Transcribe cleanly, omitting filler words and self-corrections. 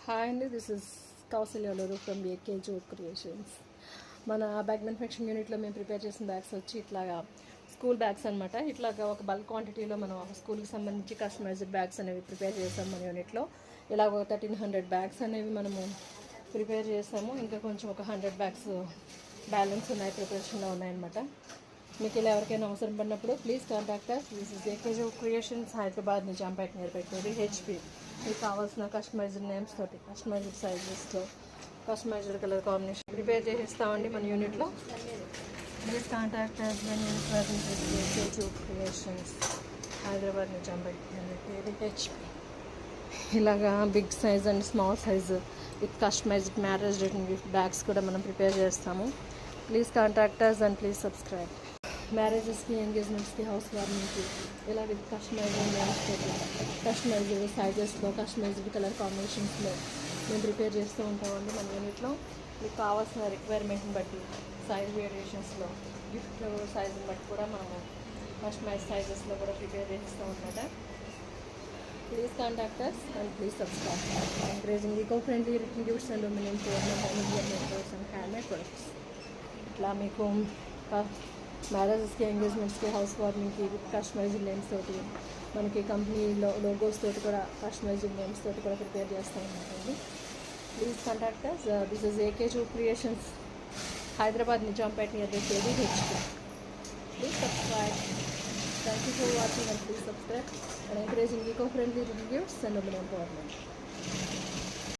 Hi అండి, this is Kausalya Loru from AK Jot creations. మన bag manufacturing యూనిట్లో మేము ప్రిపేర్ చేసిన బ్యాగ్స్ వచ్చి ఇట్లాగా స్కూల్ బ్యాగ్స్ అనమాట. ఇట్లాగా ఒక బల్క్ క్వాంటిటీలో మనం ఒక స్కూల్కి సంబంధించి కస్టమైజ్డ్ బ్యాగ్స్ అనేవి ప్రిపేర్ చేసాం మన యూనిట్లో. ఇలాగ 1300 బ్యాగ్స్ అనేవి మనము ప్రిపేర్ చేసాము. ఇంకా కొంచెం ఒక 100 బ్యాగ్స్ బ్యాలెన్స్ ఉన్నాయి, ప్రిపరేషన్లో ఉన్నాయన్నమాట. మీకు ఇలా ఎవరికైనా అవసరం పడినప్పుడు please contact us. This is AK Jot creations, Hyderabad Nizampet near పెట్టేది హెచ్పి. మీకు కావాల్సిన కస్టమైజ్డ్ నేమ్స్ తోటి, కస్టమైజ్డ్ సైజెస్తో, కస్టమైజ్డ్ కలర్ కాంబినేషన్ ప్రిపేర్ చేసిస్తామండి మన యూనిట్లో. Please contact us when you present with AK Jot creations, Hyderabad Nizampet near పెట్టేది హెచ్పి. ఇలాగా big size and small size with customised marriage return gift bags కూడా మనం ప్రిపేర్ చేస్తాము. Please contact us and please subscribe. మ్యారేజెస్కి, ఎంగేజ్మెంట్స్కి, house వార్మింగ్కి ఇలా విత్ కస్టమైజ్డ్ నేమ్స్ తోటి, customized సైజెస్లో, customized colour కాంబినేషన్స్లో మేము prepare చేస్తూ ఉంటామండి మన యూనిట్లో. మీకు కావాల్సిన రిక్వైర్మెంట్ని బట్టి సైజ్ వేరియేషన్స్లో, గిఫ్ట్ సైజుని బట్టి కూడా మనము కస్టమైజ్ సైజెస్లో కూడా ప్రిపేర్ చేస్తూ ఉంటాట. Please contact us and please subscribe. Encouraging eco-friendly written gifts and aluminum foil and Indian metals and handmade products. ఇట్లా మీకు మ్యారేజెస్కి, ఎంగేజ్మెంట్స్కి, హౌస్ వార్మింగ్కి విత్ కస్టమైజ్డ్ నేమ్స్ తోటి, మనకి కంపెనీ లోగోస్ తోటి కూడా, కస్టమైజ్డ్ నేమ్స్ తోటి కూడా ప్రిపేర్ చేస్తూ ఉన్నామండి. Please contact us. This is AK Jot creations, Hyderabad Nizampet near పెట్టేది HP. Please subscribe. Thank you for watching and please subscribe and encouraging eco-friendly gifts and aluminum foil.